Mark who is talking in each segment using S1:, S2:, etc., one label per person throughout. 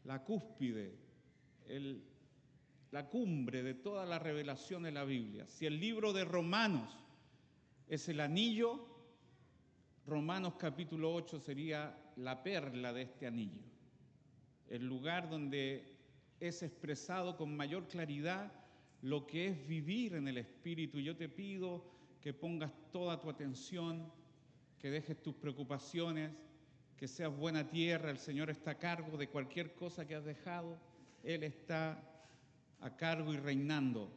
S1: la cúspide, la cumbre de toda la revelación de la Biblia. Si el libro de Romanos es el anillo, Romanos capítulo 8 sería la perla de este anillo, el lugar donde es expresado con mayor claridad lo que es vivir en el Espíritu. Yo te pido que pongas toda tu atención, que dejes tus preocupaciones, que seas buena tierra. El Señor está a cargo de cualquier cosa que has dejado. Él está a cargo y reinando.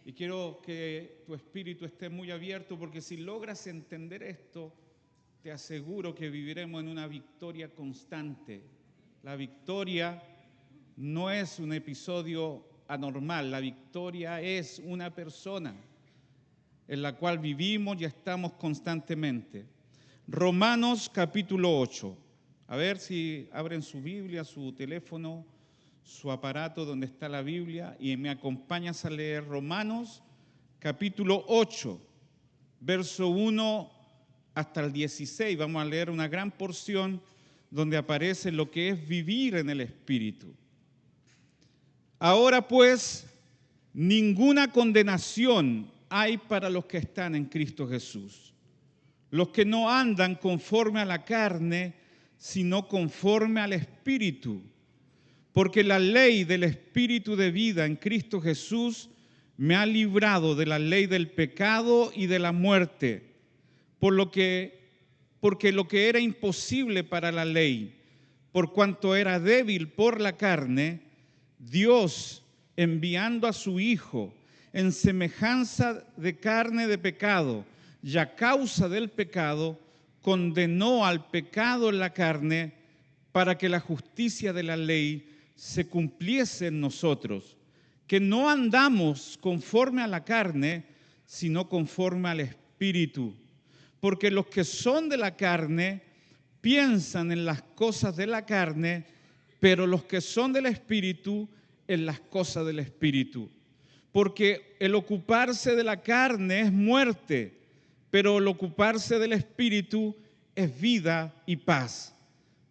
S1: Y quiero que tu espíritu esté muy abierto, porque si logras entender esto, te aseguro que viviremos en una victoria constante. La victoria no es un episodio anormal, la victoria es una persona en la cual vivimos y estamos constantemente. Romanos capítulo 8. A ver si abren su Biblia, su teléfono, su aparato donde está la Biblia y me acompañas a leer Romanos capítulo 8, verso 1 hasta el 16. Vamos a leer una gran porción donde aparece lo que es vivir en el Espíritu. Ahora pues, ninguna condenación hay para los que están en Cristo Jesús, los que no andan conforme a la carne, sino conforme al Espíritu. Porque la ley del Espíritu de vida en Cristo Jesús me ha librado de la ley del pecado y de la muerte, porque lo que era imposible para la ley, por cuanto era débil por la carne, Dios, enviando a su Hijo en semejanza de carne de pecado, y a causa del pecado, condenó al pecado en la carne, para que la justicia de la ley se cumpliese en nosotros, que no andamos conforme a la carne, sino conforme al Espíritu. Porque los que son de la carne piensan en las cosas de la carne, pero los que son del Espíritu en las cosas del Espíritu. Porque el ocuparse de la carne es muerte, pero el ocuparse del Espíritu es vida y paz.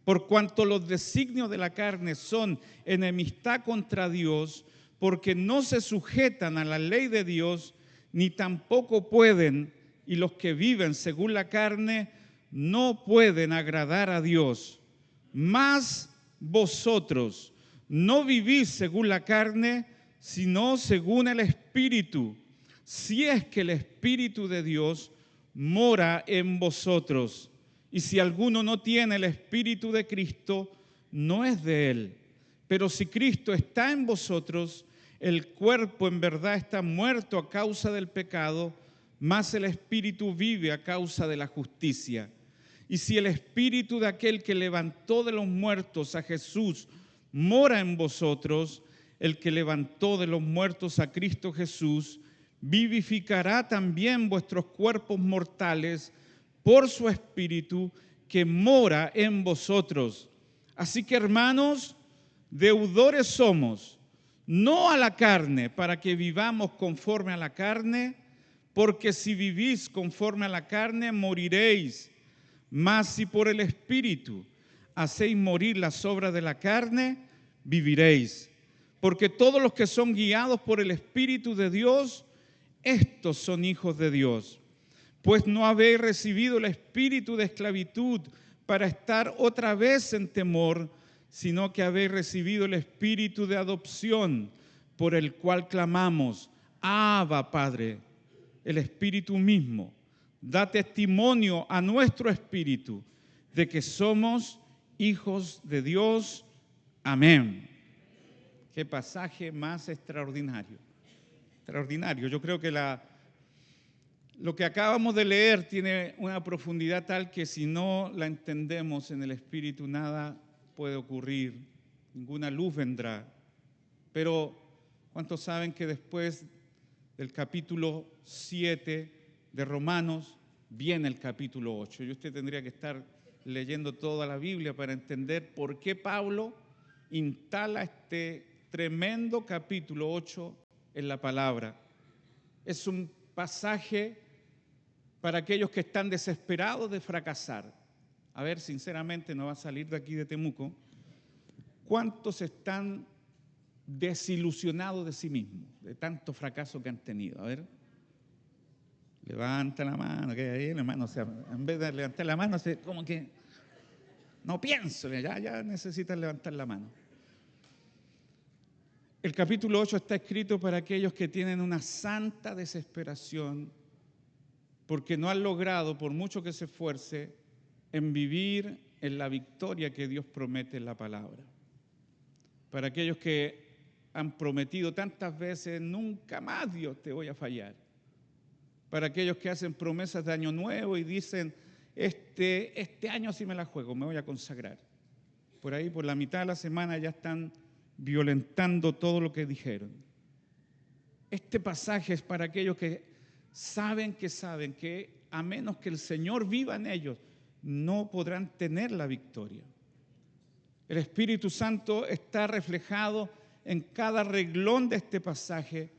S1: Por cuanto los designios de la carne son enemistad contra Dios, porque no se sujetan a la ley de Dios, ni tampoco pueden, y los que viven según la carne no pueden agradar a Dios. Mas vosotros no vivís según la carne, sino según el Espíritu, si es que el Espíritu de Dios mora en vosotros. Y si alguno no tiene el Espíritu de Cristo, no es de él. Pero si Cristo está en vosotros, el cuerpo en verdad está muerto a causa del pecado, mas el Espíritu vive a causa de la justicia. Y si el Espíritu de aquel que levantó de los muertos a Jesús mora en vosotros, el que levantó de los muertos a Cristo Jesús, vivificará también vuestros cuerpos mortales por su Espíritu que mora en vosotros. Así que, hermanos, deudores somos, no a la carne, para que vivamos conforme a la carne, porque si vivís conforme a la carne, moriréis. Mas si por el Espíritu hacéis morir las obras de la carne, viviréis. Porque todos los que son guiados por el Espíritu de Dios, estos son hijos de Dios. Pues no habéis recibido el espíritu de esclavitud para estar otra vez en temor, sino que habéis recibido el espíritu de adopción, por el cual clamamos, Abba, Padre. El Espíritu mismo da testimonio a nuestro espíritu de que somos hijos de Dios. Amén. Qué pasaje más extraordinario. Extraordinario. Yo creo que lo que acabamos de leer tiene una profundidad tal que si no la entendemos en el Espíritu, nada puede ocurrir, ninguna luz vendrá. Pero, ¿cuántos saben que después del capítulo 7 de Romanos viene el capítulo 8? Y usted tendría que estar leyendo toda la Biblia para entender por qué Pablo instala este tremendo capítulo 8 en la palabra. Es un pasaje para aquellos que están desesperados de fracasar. A ver, sinceramente, no va a salir de aquí de Temuco ¿cuántos están desilusionados de sí mismos, de tanto fracaso que han tenido? A ver, levanta la mano, que ahí, hermano, o sea, en vez de levantar la mano, como que no pienso, ya necesitan levantar la mano. El capítulo 8 está escrito para aquellos que tienen una santa desesperación porque no han logrado, por mucho que se esfuerce, en vivir en la victoria que Dios promete en la palabra. Para aquellos que han prometido tantas veces, nunca más Dios te voy a fallar. Para aquellos que hacen promesas de año nuevo y dicen, este año sí me la juego, me voy a consagrar. Por ahí, por la mitad de la semana ya están violentando todo lo que dijeron. Este pasaje es para aquellos que saben que a menos que el Señor viva en ellos, no podrán tener la victoria. El Espíritu Santo está reflejado en cada renglón de este pasaje,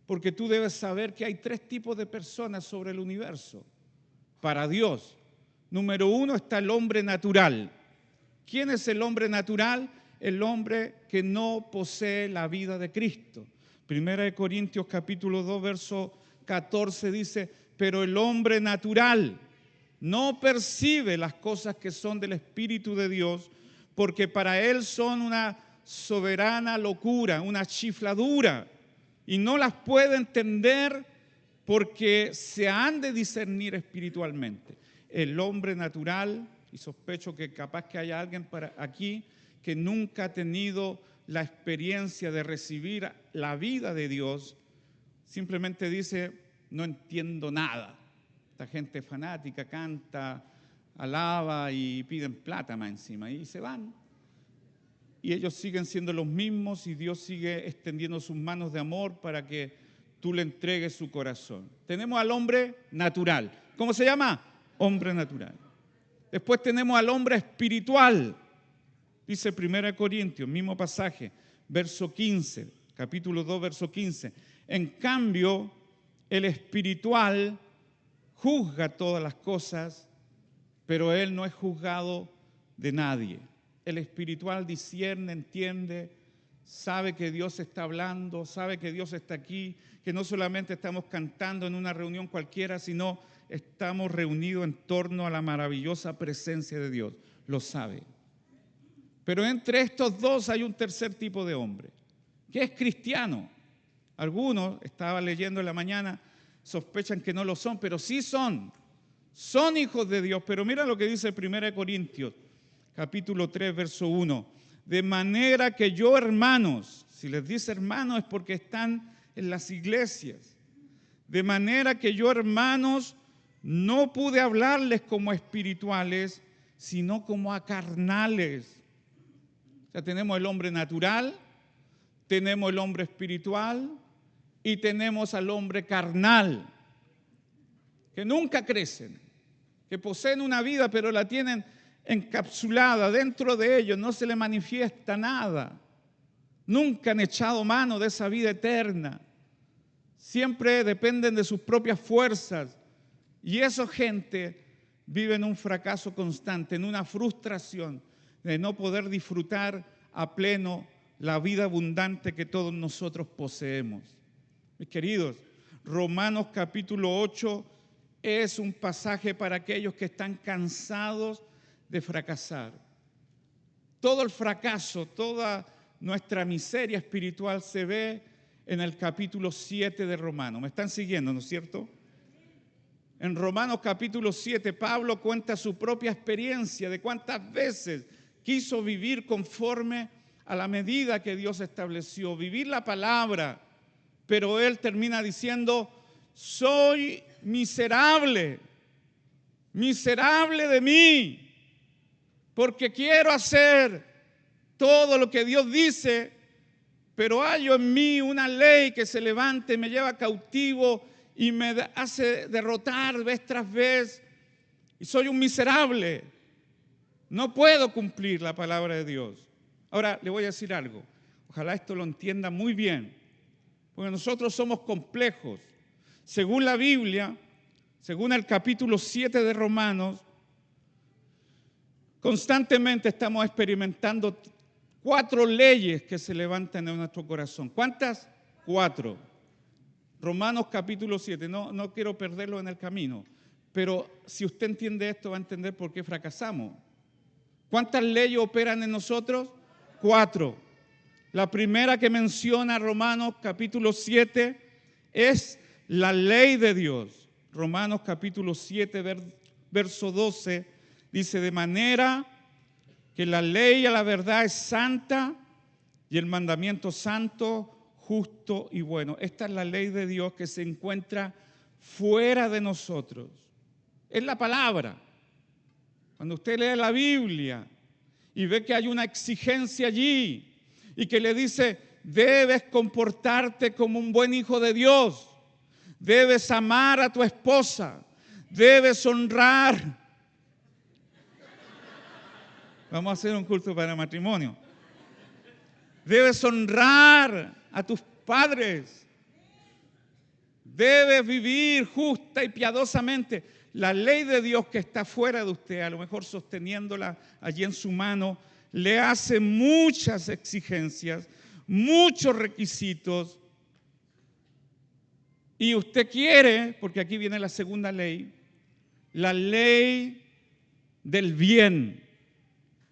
S1: porque tú debes saber que hay 3 tipos de personas sobre el universo. Para Dios, número 1 está el hombre natural. ¿Quién es el hombre natural? El hombre que no posee la vida de Cristo. Primera de Corintios capítulo 2, verso 14 dice, pero el hombre natural no percibe las cosas que son del Espíritu de Dios, porque para él son una soberana locura, una chifladura, y no las puede entender porque se han de discernir espiritualmente. El hombre natural, y sospecho que capaz que haya alguien aquí que nunca ha tenido la experiencia de recibir la vida de Dios, simplemente dice, no entiendo nada. Esta gente fanática canta, alaba y piden plata más encima y se van. Y ellos siguen siendo los mismos y Dios sigue extendiendo sus manos de amor para que tú le entregues su corazón. Tenemos al hombre natural. ¿Cómo se llama? Hombre natural. Después tenemos al hombre espiritual. Dice 1 Corintios, mismo pasaje, verso 15, capítulo 2, verso 15. En cambio, el espiritual juzga todas las cosas, pero él no es juzgado de nadie. El espiritual discierne, entiende, sabe que Dios está hablando, sabe que Dios está aquí, que no solamente estamos cantando en una reunión cualquiera, sino estamos reunidos en torno a la maravillosa presencia de Dios. Lo sabe. Pero entre estos dos hay un tercer tipo de hombre, que es cristiano. Algunos, estaba leyendo en la mañana, sospechan que no lo son, pero sí son. Son hijos de Dios. Pero mira lo que dice 1 Corintios, capítulo 3, verso 1. De manera que yo, hermanos, si les dice hermanos es porque están en las iglesias. De manera que yo, hermanos, no pude hablarles como espirituales, sino como a carnales. O sea, tenemos el hombre natural, tenemos el hombre espiritual y tenemos al hombre carnal, que nunca crecen, que poseen una vida pero la tienen encapsulada dentro de ellos, no se le manifiesta nada. Nunca han echado mano de esa vida eterna. Siempre dependen de sus propias fuerzas. Y esa gente vive en un fracaso constante, en una frustración de no poder disfrutar a pleno la vida abundante que todos nosotros poseemos. Mis queridos, Romanos capítulo 8 es un pasaje para aquellos que están cansados de fracasar. Todo el fracaso, toda nuestra miseria espiritual se ve en el capítulo 7 de Romanos. ¿Me están siguiendo, no es cierto? En Romanos capítulo 7, Pablo cuenta su propia experiencia de cuántas veces quiso vivir conforme a la medida que Dios estableció, vivir la palabra, pero él termina diciendo, soy miserable, miserable de mí, porque quiero hacer todo lo que Dios dice, pero hallo en mí una ley que se levanta y me lleva cautivo y me hace derrotar vez tras vez, y soy un miserable. No puedo cumplir la palabra de Dios. Ahora, le voy a decir algo. Ojalá esto lo entienda muy bien, porque nosotros somos complejos. Según la Biblia, según el capítulo 7 de Romanos, constantemente estamos experimentando 4 leyes que se levantan en nuestro corazón. ¿Cuántas? 4. Romanos capítulo 7. No quiero perderlo en el camino, pero si usted entiende esto va a entender por qué fracasamos. ¿Cuántas leyes operan en nosotros? 4. La primera que menciona Romanos capítulo 7 es la ley de Dios. Romanos capítulo 7, verso 12, dice: de manera que la ley a la verdad es santa y el mandamiento santo, justo y bueno. Esta es la ley de Dios que se encuentra fuera de nosotros. Es la palabra. Cuando usted lee la Biblia y ve que hay una exigencia allí y que le dice: debes comportarte como un buen hijo de Dios, debes amar a tu esposa, debes honrar. Vamos a hacer un culto para matrimonio. Debes honrar a tus padres. Debes vivir justa y piadosamente. La ley de Dios que está fuera de usted, a lo mejor sosteniéndola allí en su mano, le hace muchas exigencias, muchos requisitos. Y usted quiere, porque aquí viene la segunda ley, la ley del bien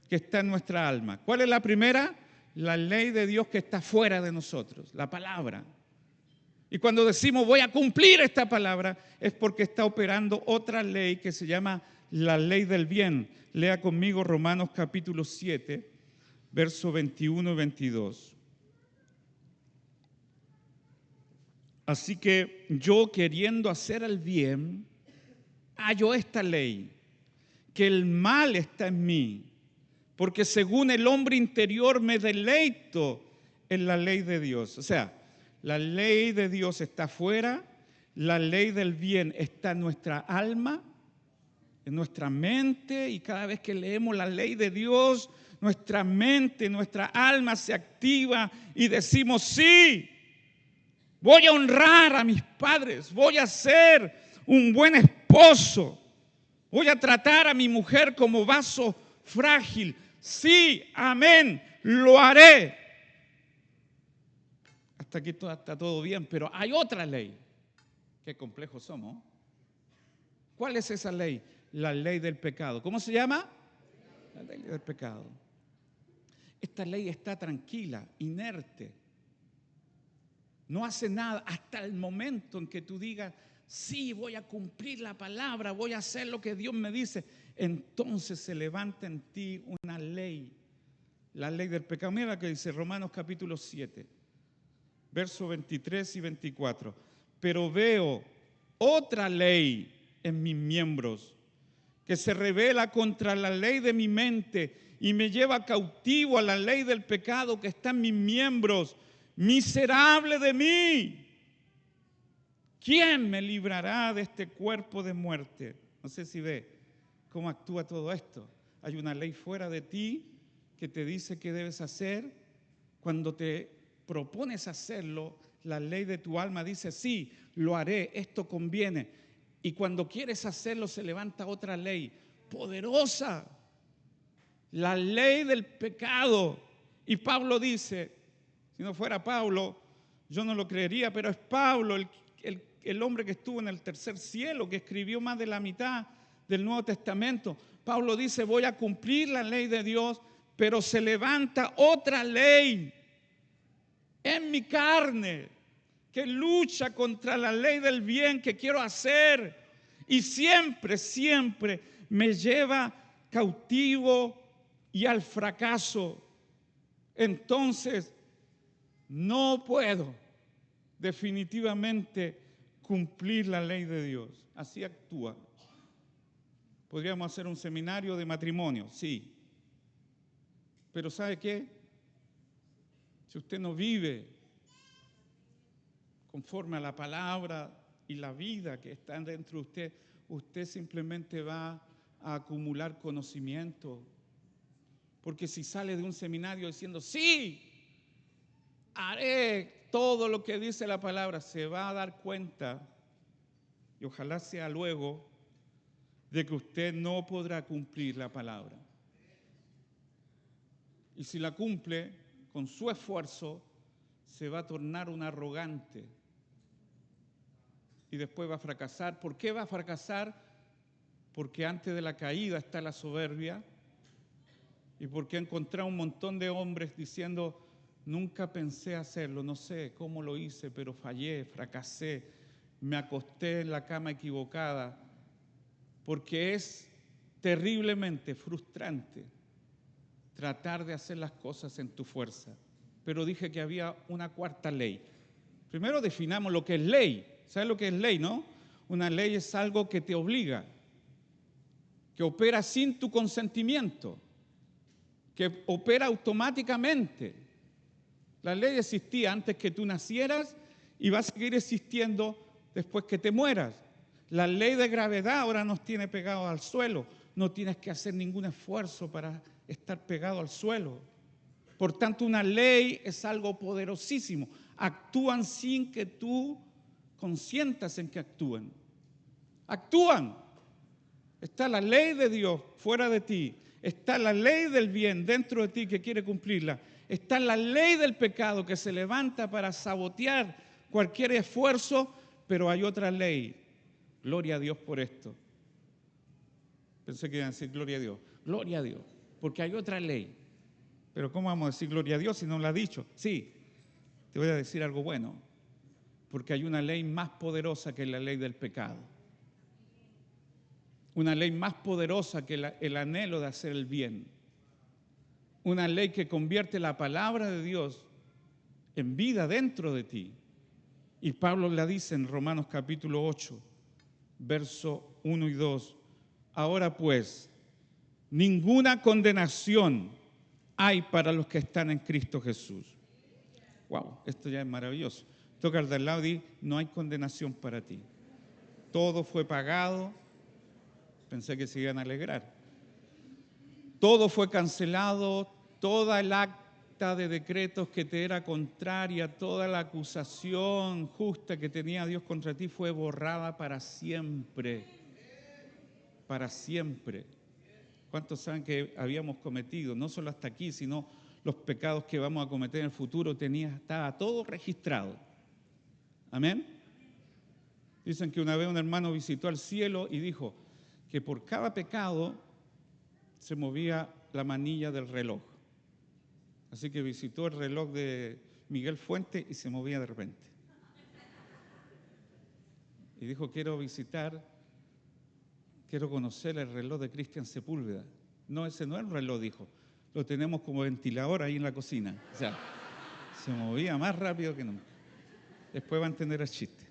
S1: que está en nuestra alma. ¿Cuál es la primera? La ley de Dios que está fuera de nosotros, la palabra. Y cuando decimos voy a cumplir esta palabra, es porque está operando otra ley que se llama la ley del bien. Lea conmigo Romanos capítulo 7, versos 21 y 22. Así que yo, queriendo hacer el bien, hallo esta ley, que el mal está en mí, porque según el hombre interior me deleito en la ley de Dios. O sea, la ley de Dios está afuera, la ley del bien está en nuestra alma, en nuestra mente, y cada vez que leemos la ley de Dios, nuestra mente, nuestra alma se activa y decimos: sí, voy a honrar a mis padres, voy a ser un buen esposo, voy a tratar a mi mujer como vaso frágil. Sí, amén, lo haré. Hasta aquí está todo bien, pero hay otra ley. Qué complejos somos. ¿Cuál es esa ley? La ley del pecado. ¿Cómo se llama? La ley del pecado. Esta ley está tranquila, inerte. No hace nada hasta el momento en que tú digas: sí, voy a cumplir la palabra, voy a hacer lo que Dios me dice. Entonces se levanta en ti una ley, la ley del pecado. Mira lo que dice Romanos capítulo 7, versos 23 y 24. Pero veo otra ley en mis miembros que se rebela contra la ley de mi mente y me lleva cautivo a la ley del pecado que está en mis miembros. Miserable de mí, ¿quién me librará de este cuerpo de muerte? No sé si ve cómo actúa todo esto. Hay una ley fuera de ti que te dice qué debes hacer. Cuando te propones hacerlo, la ley de tu alma dice: sí, lo haré, esto conviene. Y cuando quieres hacerlo, se levanta otra ley poderosa, la ley del pecado. Y Pablo dice, si no fuera Pablo, yo no lo creería, pero es Pablo, el hombre que estuvo en el tercer cielo, que escribió más de la mitad del Nuevo Testamento. Pablo dice: voy a cumplir la ley de Dios, pero se levanta otra ley en mi carne que lucha contra la ley del bien que quiero hacer, y siempre me lleva cautivo y al fracaso. Entonces no puedo definitivamente cumplir la ley de Dios. Así actúa. Podríamos hacer un seminario de matrimonio, sí. Pero ¿sabe qué? Si usted no vive conforme a la palabra y la vida que está dentro de usted, usted simplemente va a acumular conocimiento. Porque si sale de un seminario diciendo: sí, haré todo lo que dice la palabra, se va a dar cuenta, y ojalá sea luego, de que usted no podrá cumplir la palabra. Y si la cumple con su esfuerzo, se va a tornar un arrogante. Y después va a fracasar. ¿Por qué va a fracasar? Porque antes de la caída está la soberbia. Y porque ha encontrado un montón de hombres diciendo, nunca pensé hacerlo, no sé cómo lo hice, pero fallé, fracasé, me acosté en la cama equivocada. Porque es terriblemente frustrante tratar de hacer las cosas en tu fuerza. Pero dije que había una cuarta ley. Primero definamos lo que es ley. ¿Sabes lo que es ley, no? Una ley es algo que te obliga, que opera sin tu consentimiento, que opera automáticamente. La ley existía antes que tú nacieras y va a seguir existiendo después que te mueras. La ley de gravedad ahora nos tiene pegados al suelo. No tienes que hacer ningún esfuerzo para estar pegado al suelo. Por tanto, una ley es algo poderosísimo. Actúan sin que tú consientas en que actúen. Actúan. Está la ley de Dios fuera de ti. Está la ley del bien dentro de ti que quiere cumplirla. Está la ley del pecado que se levanta para sabotear cualquier esfuerzo, pero hay otra ley. Gloria a Dios por esto. Pensé que iban a decir gloria a Dios. Gloria a Dios, porque hay otra ley. Pero ¿cómo vamos a decir gloria a Dios si no lo ha dicho? Sí, te voy a decir algo bueno, porque hay una ley más poderosa que la ley del pecado. Una ley más poderosa que el anhelo de hacer el bien. Una ley que convierte la palabra de Dios en vida dentro de ti. Y Pablo la dice en Romanos capítulo 8, verso 1 y 2. Ahora pues, ninguna condenación hay para los que están en Cristo Jesús. Wow, esto ya es maravilloso. Toca al de al lado y di, no hay condenación para ti. Todo fue pagado. Pensé que se iban a alegrar. Todo fue cancelado, toda el acta de decretos que te era contraria, toda la acusación justa que tenía Dios contra ti fue borrada para siempre. Para siempre. ¿Cuántos saben que habíamos cometido, no solo hasta aquí, sino los pecados que vamos a cometer en el futuro? Estaba todo registrado. Amén. Dicen que una vez un hermano visitó al cielo y dijo que por cada pecado se movía la manilla del reloj. Así que visitó el reloj de Miguel Fuente y se movía de repente. Y dijo, quiero conocer el reloj de Cristian Sepúlveda. No, ese no es el reloj, dijo. Lo tenemos como ventilador ahí en la cocina. O sea, se movía más rápido que nunca. Después va a entender el chiste.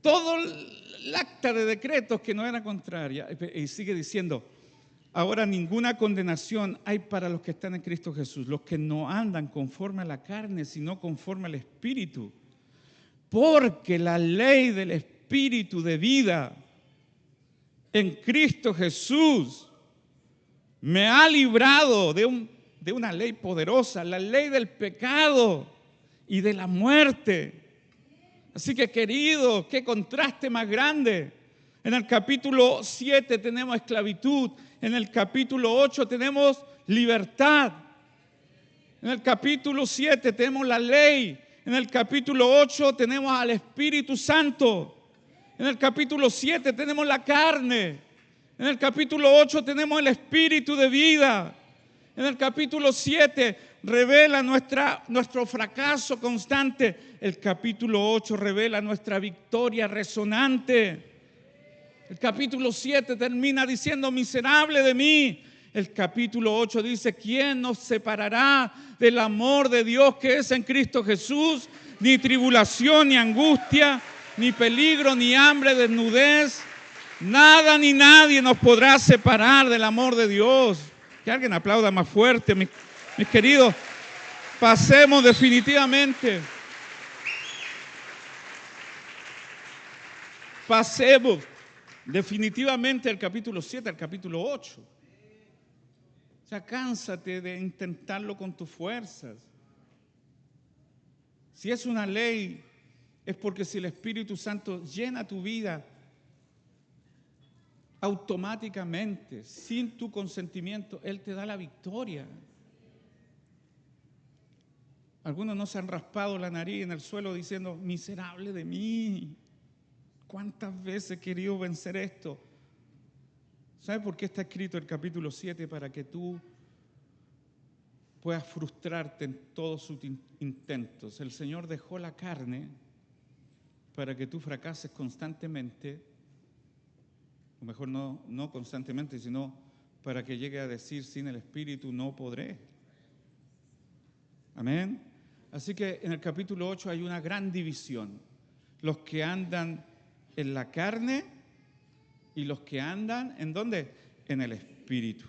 S1: Todo el acta de decretos que no era contraria. Y sigue diciendo, ahora ninguna condenación hay para los que están en Cristo Jesús, los que no andan conforme a la carne, sino conforme al Espíritu. Porque la ley del Espíritu de vida en Cristo Jesús me ha librado de una ley poderosa, la ley del pecado y de la muerte. Así que, querido, qué contraste más grande. En el capítulo 7 tenemos esclavitud, en el capítulo 8 tenemos libertad, en el capítulo 7 tenemos la ley, en el capítulo 8 tenemos al Espíritu Santo, en el capítulo 7 tenemos la carne, en el capítulo 8 tenemos el Espíritu de vida, en el capítulo 7 revela nuestro fracaso constante. El capítulo 8 revela nuestra victoria resonante. El capítulo 7 termina diciendo, miserable de mí. El capítulo 8 dice, ¿quién nos separará del amor de Dios que es en Cristo Jesús? Ni tribulación, ni angustia, ni peligro, ni hambre, desnudez. Nada ni nadie nos podrá separar del amor de Dios. Que alguien aplauda más fuerte, mis queridos. Pasemos definitivamente. Pasemos definitivamente del capítulo 7 al capítulo 8. O sea, cánsate de intentarlo con tus fuerzas. Si es una ley, es porque si el Espíritu Santo llena tu vida, automáticamente, sin tu consentimiento, Él te da la victoria. Algunos no se han raspado la nariz en el suelo diciendo, miserable de mí, ¿cuántas veces he querido vencer esto? ¿Sabes por qué está escrito el capítulo 7? Para que tú puedas frustrarte en todos sus intentos. El Señor dejó la carne para que tú fracases constantemente, o mejor no constantemente, sino para que llegue a decir, sin el Espíritu no podré. Amén. Así que en el capítulo 8 hay una gran división. Los que andan en la carne y los que andan, ¿en dónde? En el Espíritu.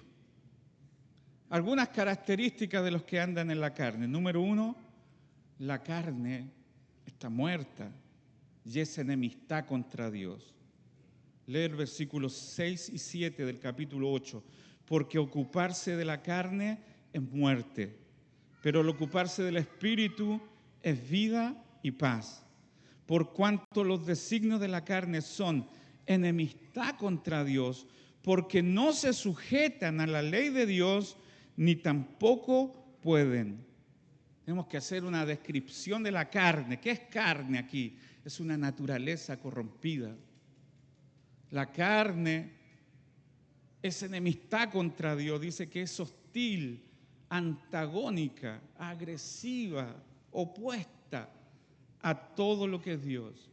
S1: Algunas características de los que andan en la carne. Número 1, la carne está muerta y es enemistad contra Dios. Lee el versículos 6 y 7 del capítulo 8. Porque ocuparse de la carne es muerte, pero el ocuparse del Espíritu es vida y paz. Por cuanto los designios de la carne son enemistad contra Dios, porque no se sujetan a la ley de Dios, ni tampoco pueden. Tenemos que hacer una descripción de la carne. ¿Qué es carne aquí? Es una naturaleza corrompida. La carne es enemistad contra Dios. Dice que es hostil, antagónica, agresiva, opuesta a todo lo que es Dios.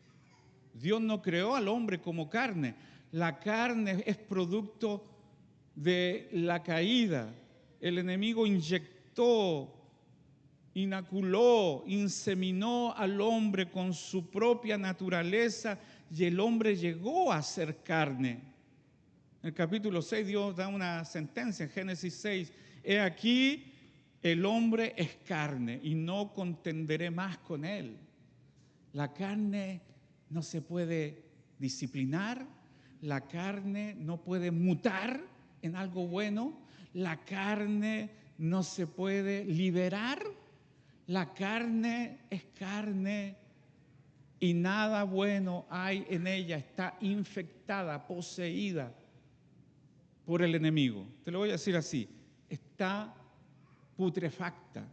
S1: Dios no creó al hombre como carne. La carne es producto de la caída. El enemigo inyectó, inoculó, inseminó al hombre con su propia naturaleza y el hombre llegó a ser carne. En el capítulo 6 Dios da una sentencia en Génesis 6. He aquí, el hombre es carne y no contenderé más con él. La carne no se puede disciplinar, la carne no puede mutar en algo bueno, la carne no se puede liberar, la carne es carne y nada bueno hay en ella, está infectada, poseída por el enemigo. Te lo voy a decir así, está putrefacta.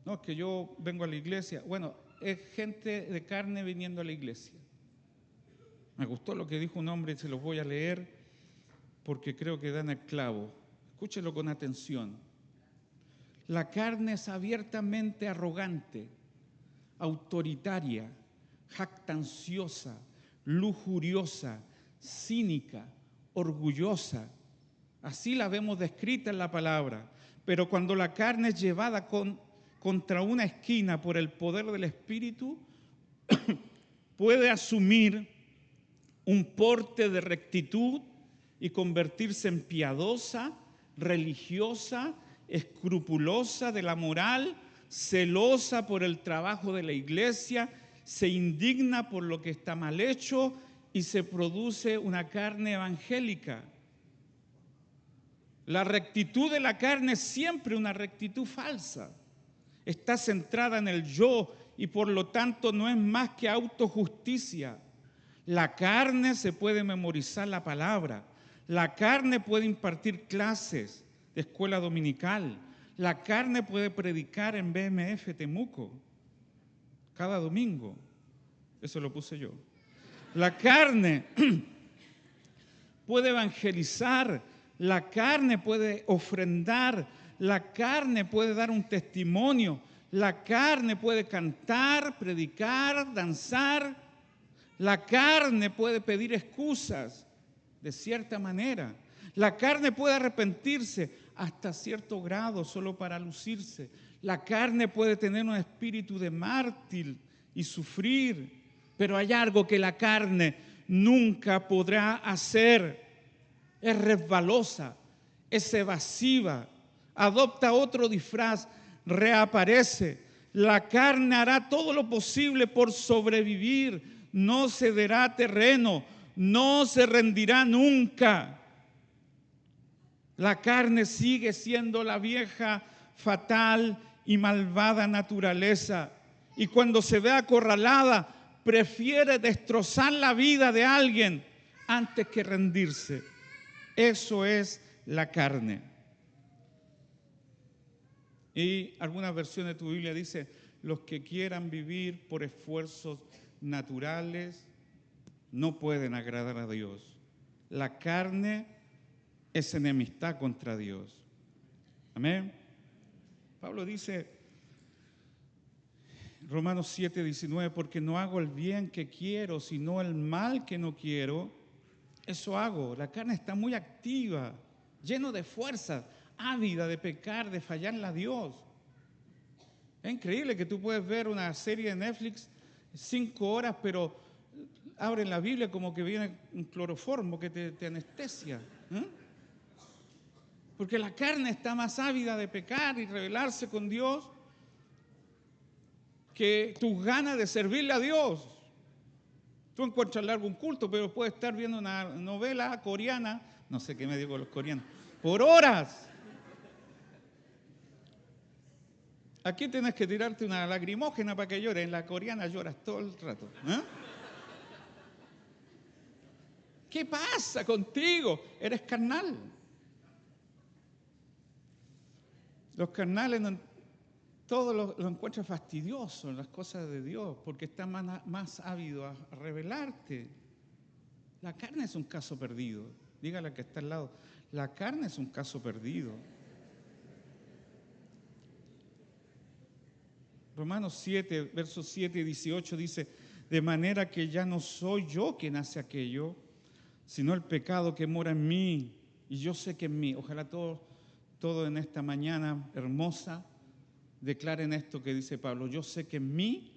S1: No, es que yo vengo a la iglesia. Bueno, es gente de carne viniendo a la iglesia. Me gustó lo que dijo un hombre y se los voy a leer porque creo que dan el clavo. Escúchelo con atención. La carne es abiertamente arrogante, autoritaria, jactanciosa, lujuriosa, cínica, orgullosa. Así la vemos descrita en la palabra. Pero cuando la carne es llevada contra una esquina por el poder del Espíritu, puede asumir un porte de rectitud y convertirse en piadosa, religiosa, escrupulosa de la moral, celosa por el trabajo de la iglesia, se indigna por lo que está mal hecho y se produce una carne evangélica. La rectitud de la carne es siempre una rectitud falsa. Está centrada en el yo y por lo tanto no es más que autojusticia. La carne se puede memorizar la palabra. La carne puede impartir clases de escuela dominical. La carne puede predicar en BMF Temuco cada domingo. Eso lo puse yo. La carne puede evangelizar. La carne puede ofrendar. La carne puede dar un testimonio. La carne puede cantar, predicar, danzar. La carne puede pedir excusas de cierta manera. La carne puede arrepentirse hasta cierto grado solo para lucirse. La carne puede tener un espíritu de mártir y sufrir. Pero hay algo que la carne nunca podrá hacer. Es resbalosa, es evasiva, adopta otro disfraz, reaparece. La carne hará todo lo posible por sobrevivir. No cederá terreno, no se rendirá nunca. La carne sigue siendo la vieja, fatal y malvada naturaleza. Y cuando se ve acorralada, prefiere destrozar la vida de alguien antes que rendirse. Eso es la carne. Y algunas versiones de tu Biblia dice, los que quieran vivir por esfuerzos naturales no pueden agradar a Dios. La carne es enemistad contra Dios. Amén. Pablo dice, Romanos 7:19, porque no hago el bien que quiero, sino el mal que no quiero, eso hago. La carne está muy activa, lleno de fuerza, ávida de pecar, de fallarle a Dios. Es increíble que tú puedes ver una serie de Netflix 5 horas, pero abren la Biblia como que viene un cloroformo que te anestesia. Porque la carne está más ávida de pecar y rebelarse con Dios que tus ganas de servirle a Dios. Tú encuentras largo un culto, pero puedes estar viendo una novela coreana, no sé qué me digo los coreanos, por horas. Aquí tienes que tirarte una lagrimógena para que llores. En la coreana lloras todo el rato. ¿Qué pasa contigo? Eres carnal. Los carnales todo lo encuentran fastidioso en las cosas de Dios, porque están más ávidos a rebelarte. La carne es un caso perdido. Dígale al que está al lado, la carne es un caso perdido. Romanos 7, versos 7 y 18 dice, de manera que ya no soy yo quien hace aquello, sino el pecado que mora en mí. Y yo sé que en mí, ojalá todo en esta mañana hermosa, declaren esto que dice Pablo, yo sé que en mí,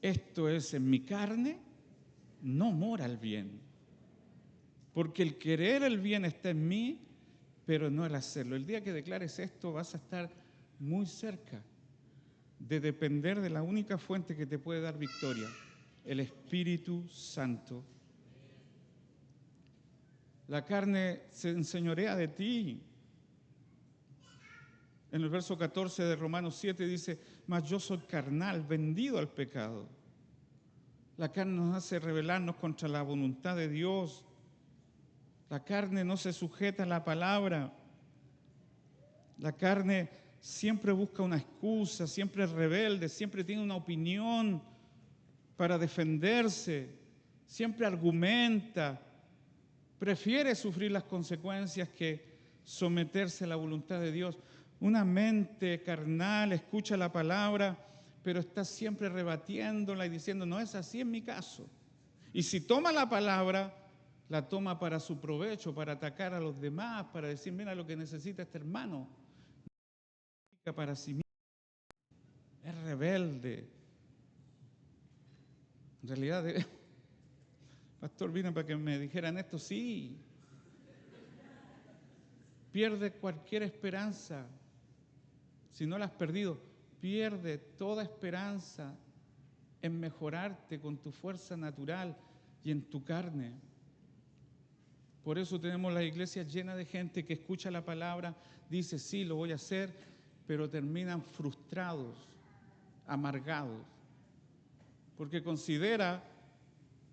S1: esto es en mi carne, no mora el bien. Porque el querer el bien está en mí, pero no el hacerlo. El día que declares esto vas a estar muy cerca de depender de la única fuente que te puede dar victoria, el Espíritu Santo. La carne se enseñorea de ti. En el verso 14 de Romanos 7 dice, mas yo soy carnal, vendido al pecado. La carne nos hace rebelarnos contra la voluntad de Dios. La carne no se sujeta a la palabra. La carne siempre busca una excusa, siempre es rebelde, siempre tiene una opinión para defenderse, siempre argumenta, prefiere sufrir las consecuencias que someterse a la voluntad de Dios. Una mente carnal escucha la palabra, pero está siempre rebatiéndola y diciendo, no es así en mi caso. Y si toma la palabra, la toma para su provecho, para atacar a los demás, para decir, mira lo que necesita este hermano. Para sí mismo. Es rebelde. En realidad, pastor, vino para que me dijeran esto, sí. Pierde cualquier esperanza. Si no la has perdido, pierde toda esperanza en mejorarte con tu fuerza natural y en tu carne. Por eso tenemos la iglesia llena de gente que escucha la palabra, dice, sí, lo voy a hacer, pero terminan frustrados, amargados, porque considera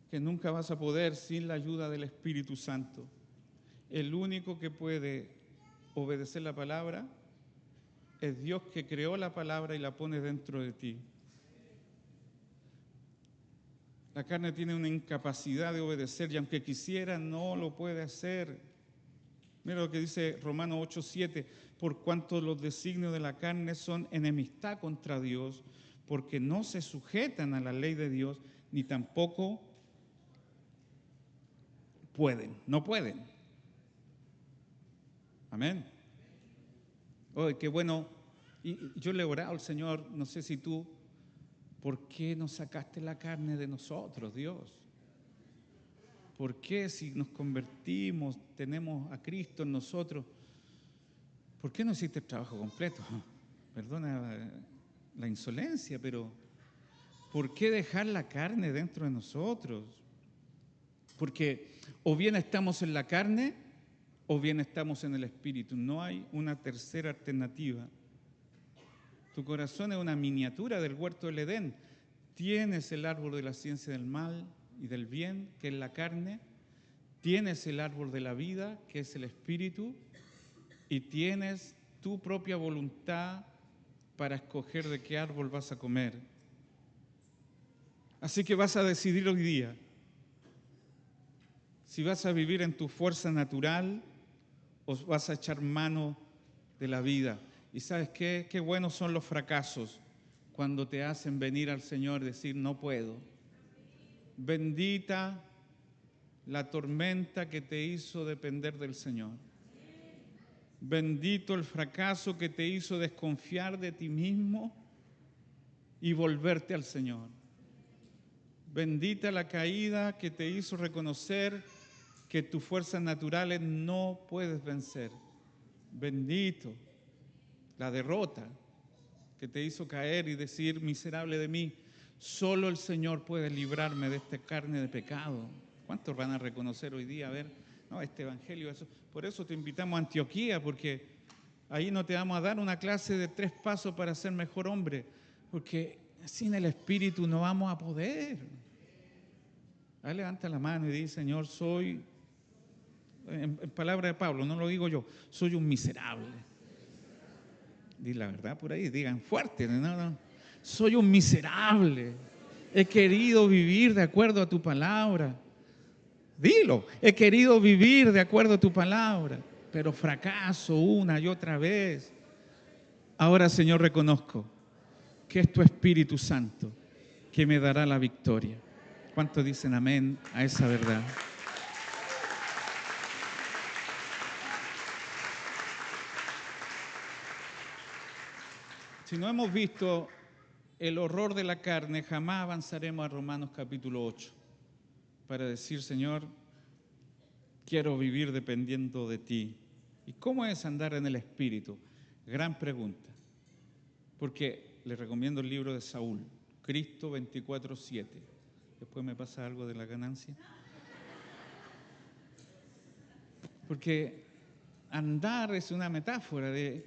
S1: que nunca vas a poder sin la ayuda del Espíritu Santo. El único que puede obedecer la palabra es Dios, que creó la palabra y la pone dentro de ti. La carne tiene una incapacidad de obedecer y aunque quisiera no lo puede hacer. Mira lo que dice Romanos 8:7, por cuanto los designios de la carne son enemistad contra Dios, porque no se sujetan a la ley de Dios, ni tampoco no pueden. Amén. Oh, qué bueno. Y yo le he orado al Señor, no sé si tú, ¿por qué no sacaste la carne de nosotros, Dios? ¿Por qué si nos convertimos, tenemos a Cristo en nosotros, por qué no hiciste el trabajo completo? Perdona la insolencia, pero ¿por qué dejar la carne dentro de nosotros? Porque o bien estamos en la carne o bien estamos en el Espíritu. No hay una tercera alternativa. Tu corazón es una miniatura del huerto del Edén. Tienes el árbol de la ciencia del mal y del bien, que es la carne, Tienes el árbol de la vida, que es el Espíritu, y tienes tu propia voluntad para escoger de qué árbol vas a comer. Así que vas a decidir hoy día si vas a vivir en tu fuerza natural o vas a echar mano de la vida. ¿Y sabes qué? Qué buenos son los fracasos cuando te hacen venir al Señor y decir, no puedo. Bendita la tormenta que te hizo depender del Señor. Bendito el fracaso que te hizo desconfiar de ti mismo y volverte al Señor. Bendita la caída que te hizo reconocer que tus fuerzas naturales no puedes vencer. Bendito la derrota que te hizo caer y decir, miserable de mí, solo el Señor puede librarme de esta carne de pecado. ¿Cuántos van a reconocer hoy día? A ver, no, este evangelio, eso. Por eso te invitamos a Antioquía, porque ahí no te vamos a dar una clase de 3 pasos para ser mejor hombre, porque sin el Espíritu no vamos a poder. Ahí levanta la mano y dice, Señor, soy, en palabra de Pablo, no lo digo yo, soy un miserable. Di la verdad por ahí, digan fuerte, no. Soy un miserable. He querido vivir de acuerdo a tu palabra. Dilo, he querido vivir de acuerdo a tu palabra, pero fracaso una y otra vez. Ahora, Señor, reconozco que es tu Espíritu Santo que me dará la victoria. ¿Cuántos dicen amén a esa verdad? Si no hemos visto el horror de la carne, jamás avanzaremos a Romanos capítulo 8 para decir, Señor, quiero vivir dependiendo de ti. ¿Y cómo es andar en el Espíritu? Gran pregunta. Porque les recomiendo el libro de Saúl, Cristo 24:7. Después me pasa algo de la ganancia. Porque andar es una metáfora de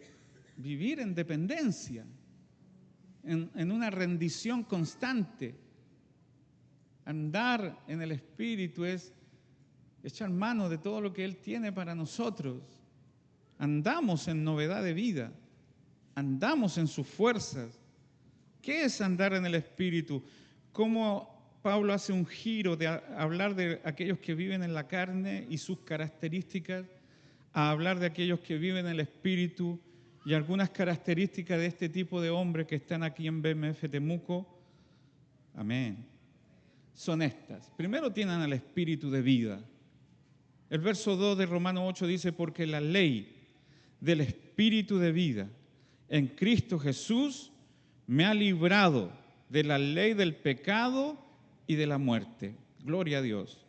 S1: vivir en dependencia, en una rendición constante. Andar en el Espíritu es echar mano de todo lo que Él tiene para nosotros. Andamos en novedad de vida, andamos en sus fuerzas. ¿Qué es andar en el Espíritu? ¿Cómo Pablo hace un giro de hablar de aquellos que viven en la carne y sus características a hablar de aquellos que viven en el Espíritu y algunas características de este tipo de hombres que están aquí en BMF Temuco? Amén. Son estas. Primero tienen el Espíritu de vida. El verso 2 de Romanos 8 dice, porque la ley del Espíritu de vida en Cristo Jesús me ha librado de la ley del pecado y de la muerte. Gloria a Dios.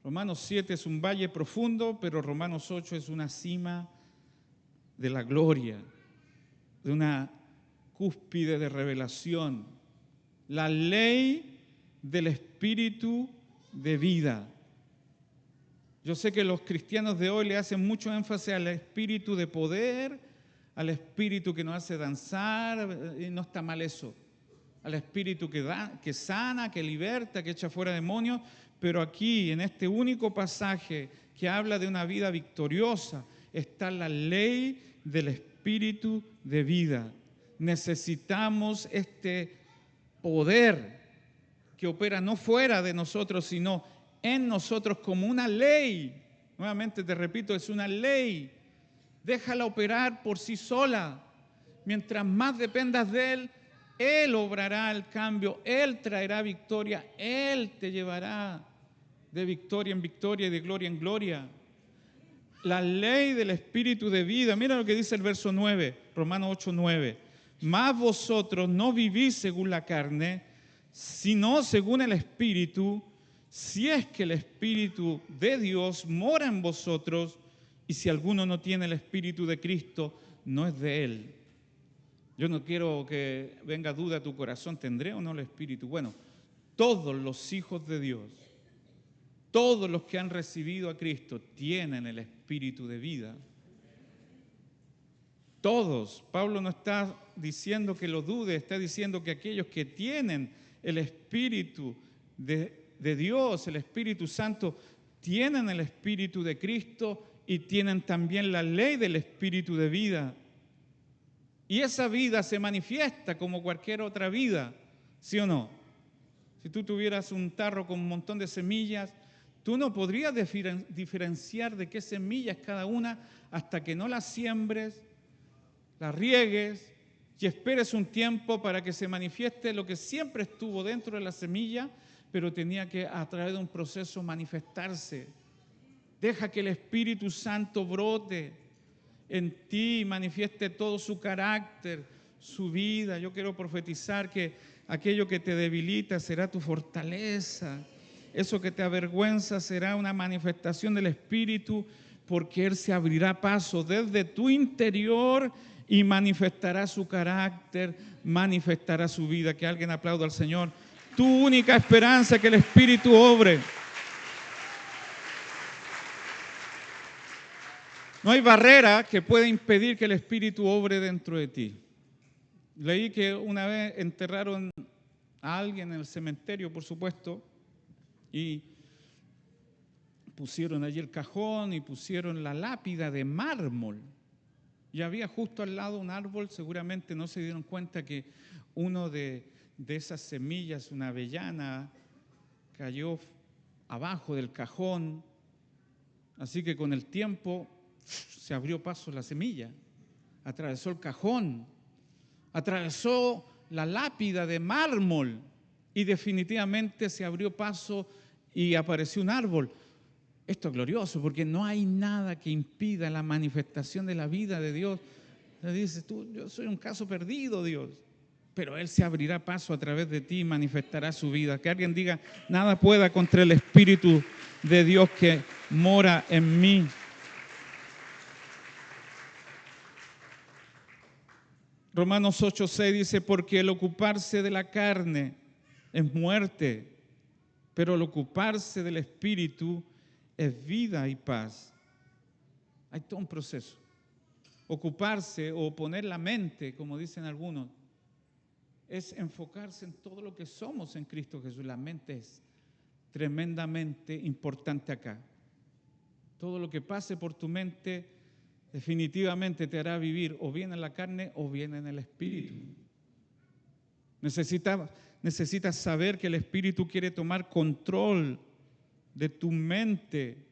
S1: Romanos 7 es un valle profundo, pero Romanos 8 es una cima de la gloria, de una cúspide de revelación. La ley del Espíritu de vida. Yo sé que los cristianos de hoy le hacen mucho énfasis al espíritu de poder, al espíritu que nos hace danzar, y no está mal eso. Al espíritu que sana, que liberta, que echa fuera demonios, pero aquí, en este único pasaje que habla de una vida victoriosa, está la ley del espíritu de vida. Necesitamos este poder que opera no fuera de nosotros, sino en nosotros como una ley. Nuevamente te repito, es una ley. Déjala operar por sí sola. Mientras más dependas de Él, Él obrará el cambio, Él traerá victoria, Él te llevará de victoria en victoria y de gloria en gloria. La ley del Espíritu de vida. Mira lo que dice el verso 9, Romanos 8:9. Mas vosotros no vivís según la carne, sino según el Espíritu, si es que el Espíritu de Dios mora en vosotros, y si alguno no tiene el Espíritu de Cristo, no es de Él. Yo no quiero que venga duda a tu corazón, ¿tendré o no el Espíritu? Bueno, todos los hijos de Dios, todos los que han recibido a Cristo, tienen el Espíritu de vida. Todos. Pablo no está diciendo que lo dude, está diciendo que aquellos que tienen el Espíritu de Dios, el Espíritu Santo, tienen el Espíritu de Cristo y tienen también la ley del Espíritu de vida. Y esa vida se manifiesta como cualquier otra vida, ¿sí o no? Si tú tuvieras un tarro con un montón de semillas, tú no podrías diferenciar de qué semilla es cada una hasta que no las siembres, las riegues y esperes un tiempo para que se manifieste lo que siempre estuvo dentro de la semilla, pero tenía que a través de un proceso manifestarse. Deja que el Espíritu Santo brote en ti y manifieste todo su carácter, su vida. Yo quiero profetizar que aquello que te debilita será tu fortaleza. Eso que te avergüenza será una manifestación del Espíritu, porque Él se abrirá paso desde tu interior y manifestará su carácter, manifestará su vida. Que alguien aplaude al Señor. Tu única esperanza es que el Espíritu obre. No hay barrera que pueda impedir que el Espíritu obre dentro de ti. Leí que una vez enterraron a alguien en el cementerio, por supuesto, y pusieron allí el cajón y pusieron la lápida de mármol. Y había justo al lado un árbol, seguramente no se dieron cuenta que uno de esas semillas, una avellana, cayó abajo del cajón. Así que con el tiempo se abrió paso la semilla, atravesó el cajón, atravesó la lápida de mármol y definitivamente se abrió paso y apareció un árbol. Esto es glorioso porque no hay nada que impida la manifestación de la vida de Dios. Le dices tú, yo soy un caso perdido, Dios, pero Él se abrirá paso a través de ti y manifestará su vida. Que alguien diga, nada pueda contra el Espíritu de Dios que mora en mí. Romanos 8:6 dice, porque el ocuparse de la carne es muerte, pero el ocuparse del Espíritu es vida y paz. Hay todo un proceso. Ocuparse o poner la mente, como dicen algunos, es enfocarse en todo lo que somos en Cristo Jesús. La mente es tremendamente importante acá. Todo lo que pase por tu mente definitivamente te hará vivir o bien en la carne o bien en el Espíritu. Necesitas saber que el Espíritu quiere tomar control de tu mente.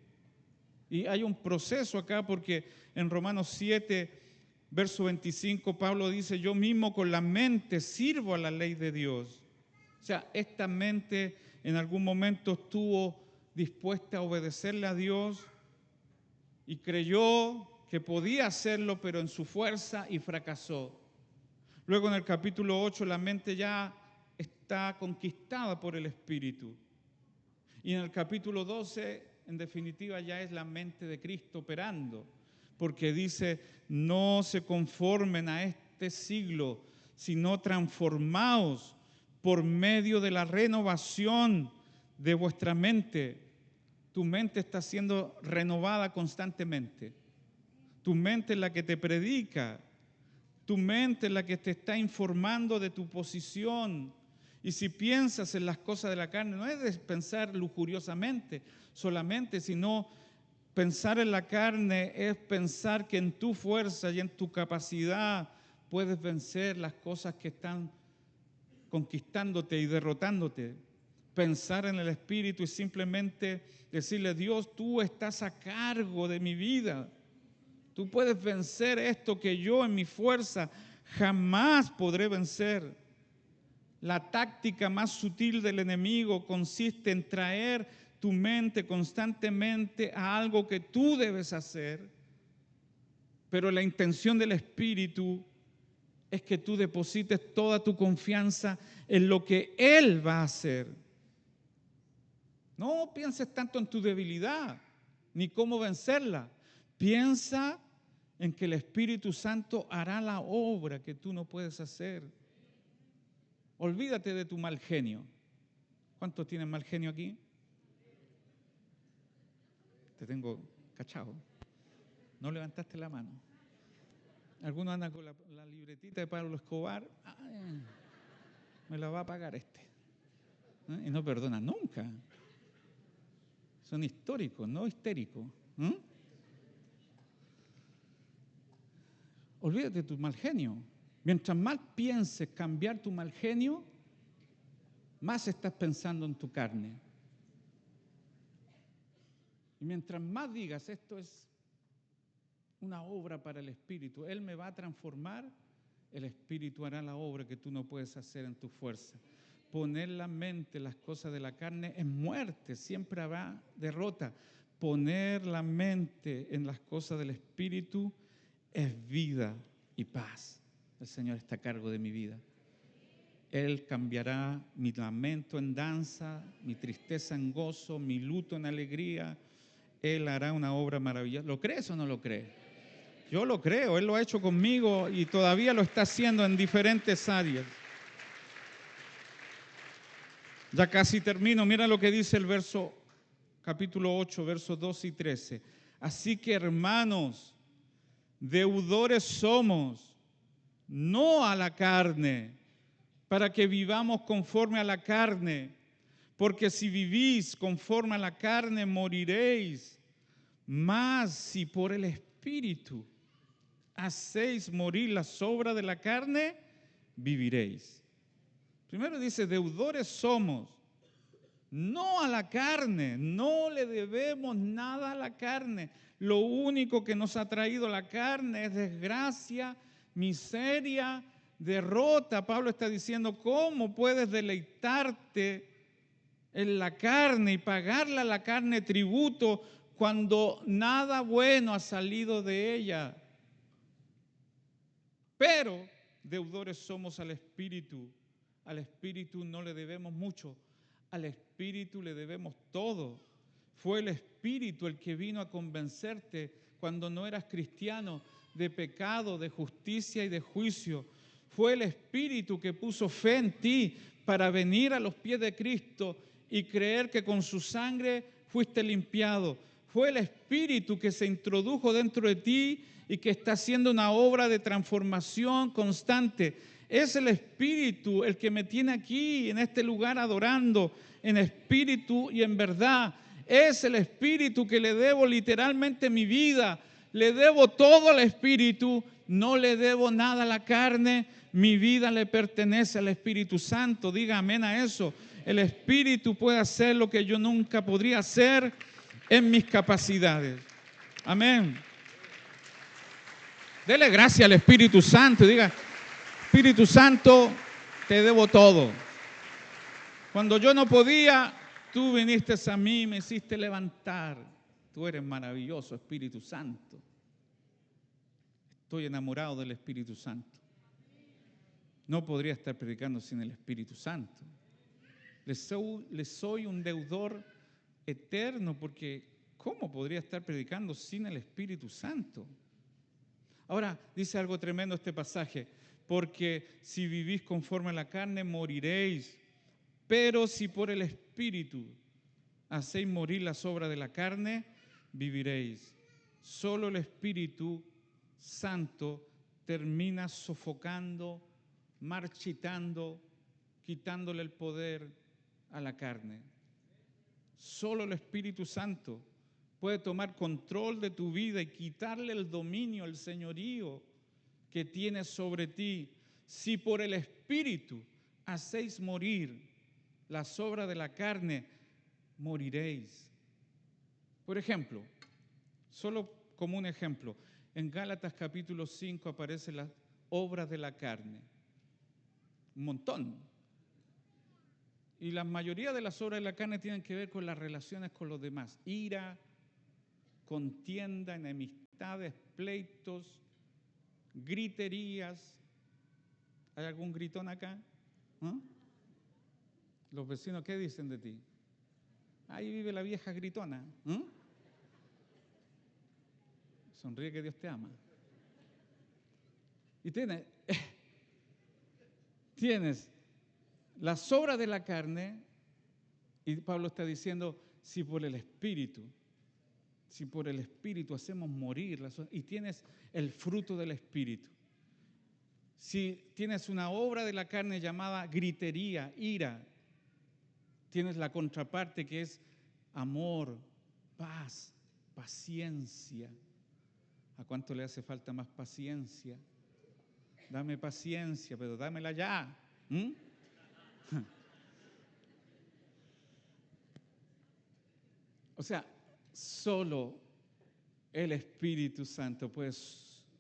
S1: Y hay un proceso acá porque en Romanos 7, verso 25, Pablo dice, yo mismo con la mente sirvo a la ley de Dios. O sea, esta mente en algún momento estuvo dispuesta a obedecerle a Dios y creyó que podía hacerlo, pero en su fuerza, y fracasó. Luego en el capítulo 8 la mente ya está conquistada por el Espíritu. Y en el capítulo 12, en definitiva, ya es la mente de Cristo operando, porque dice, no se conformen a este siglo, sino transformaos por medio de la renovación de vuestra mente. Tu mente está siendo renovada constantemente. Tu mente es la que te predica. Tu mente es la que te está informando de tu posición. Y si piensas en las cosas de la carne, no es de pensar lujuriosamente solamente, sino pensar en la carne es pensar que en tu fuerza y en tu capacidad puedes vencer las cosas que están conquistándote y derrotándote. Pensar en el Espíritu y simplemente decirle, Dios, tú estás a cargo de mi vida. Tú puedes vencer esto que yo en mi fuerza jamás podré vencer. La táctica más sutil del enemigo consiste en traer tu mente constantemente a algo que tú debes hacer, pero la intención del Espíritu es que tú deposites toda tu confianza en lo que Él va a hacer. No pienses tanto en tu debilidad, ni cómo vencerla. Piensa en que el Espíritu Santo hará la obra que tú no puedes hacer. Olvídate de tu mal genio. ¿Cuántos tienen mal genio aquí? Te tengo cachado. No levantaste la mano. Algunos andan con la libretita de Pablo Escobar. Ay, me la va a pagar este. Y no perdona nunca. Son históricos, no histéricos. ¿Mm? Olvídate de tu mal genio. Mientras más pienses cambiar tu mal genio, más estás pensando en tu carne. Y mientras más digas, esto es una obra para el Espíritu, Él me va a transformar, el Espíritu hará la obra que tú no puedes hacer en tu fuerza. Poner la mente en las cosas de la carne es muerte, siempre habrá derrota. Poner la mente en las cosas del Espíritu es vida y paz. El Señor está a cargo de mi vida. Él cambiará mi lamento en danza, mi tristeza en gozo, mi luto en alegría. Él hará una obra maravillosa. ¿Lo crees o no lo crees? Yo lo creo, Él lo ha hecho conmigo y todavía lo está haciendo en diferentes áreas. Ya casi termino, mira lo que dice el verso, capítulo 8, versos 12 y 13. Así que hermanos, deudores somos, no a la carne, para que vivamos conforme a la carne, porque si vivís conforme a la carne, moriréis. Mas si por el Espíritu hacéis morir las obras de la carne, viviréis. Primero dice, deudores somos, no a la carne, no le debemos nada a la carne. Lo único que nos ha traído la carne es desgracia, miseria, derrota. Pablo está diciendo, ¿cómo puedes deleitarte en la carne y pagarle a la carne tributo cuando nada bueno ha salido de ella? Pero deudores somos al Espíritu. Al Espíritu no le debemos mucho, al Espíritu le debemos todo. Fue el Espíritu el que vino a convencerte cuando no eras cristiano de pecado, de justicia y de juicio. Fue el Espíritu que puso fe en ti para venir a los pies de Cristo y creer que con su sangre fuiste limpiado. Fue el Espíritu que se introdujo dentro de ti y que está haciendo una obra de transformación constante. Es el Espíritu el que me tiene aquí en este lugar adorando en espíritu y en verdad. Es el Espíritu que le debo literalmente mi vida. Le debo todo al Espíritu, no le debo nada a la carne. Mi vida le pertenece al Espíritu Santo. Diga amén a eso. El Espíritu puede hacer lo que yo nunca podría hacer en mis capacidades. Amén. Dele gracias al Espíritu Santo y diga, Espíritu Santo, te debo todo. Cuando yo no podía, tú viniste a mí y me hiciste levantar. Tú eres maravilloso, Espíritu Santo. Estoy enamorado del Espíritu Santo. No podría estar predicando sin el Espíritu Santo. Le soy un deudor eterno porque ¿cómo podría estar predicando sin el Espíritu Santo? Ahora, dice algo tremendo este pasaje. Porque si vivís conforme a la carne, moriréis. Pero si por el Espíritu hacéis morir las obras de la carne, viviréis. Solo el Espíritu Santo termina sofocando, marchitando, quitándole el poder a la carne. Solo el Espíritu Santo puede tomar control de tu vida y quitarle el dominio, el señorío que tienes sobre ti. Si por el Espíritu hacéis morir las obras de la carne, moriréis. Por ejemplo, solo como un ejemplo, en Gálatas capítulo 5 aparecen las obras de la carne. Un montón. Y la mayoría de las obras de la carne tienen que ver con las relaciones con los demás. Ira, contienda, enemistades, pleitos, griterías. ¿Hay algún gritón acá? ¿Ah? Los vecinos, ¿qué dicen de ti? Ahí vive la vieja gritona. ¿Ah? Sonríe que Dios te ama. Y tienes las obras de la carne, y Pablo está diciendo, si por el Espíritu hacemos morir, y tienes el fruto del Espíritu. Si tienes una obra de la carne llamada gritería, ira, tienes la contraparte que es amor, paz, paciencia. ¿A cuánto le hace falta más paciencia? Dame paciencia, pero dámela ya. O sea, solo el Espíritu Santo puede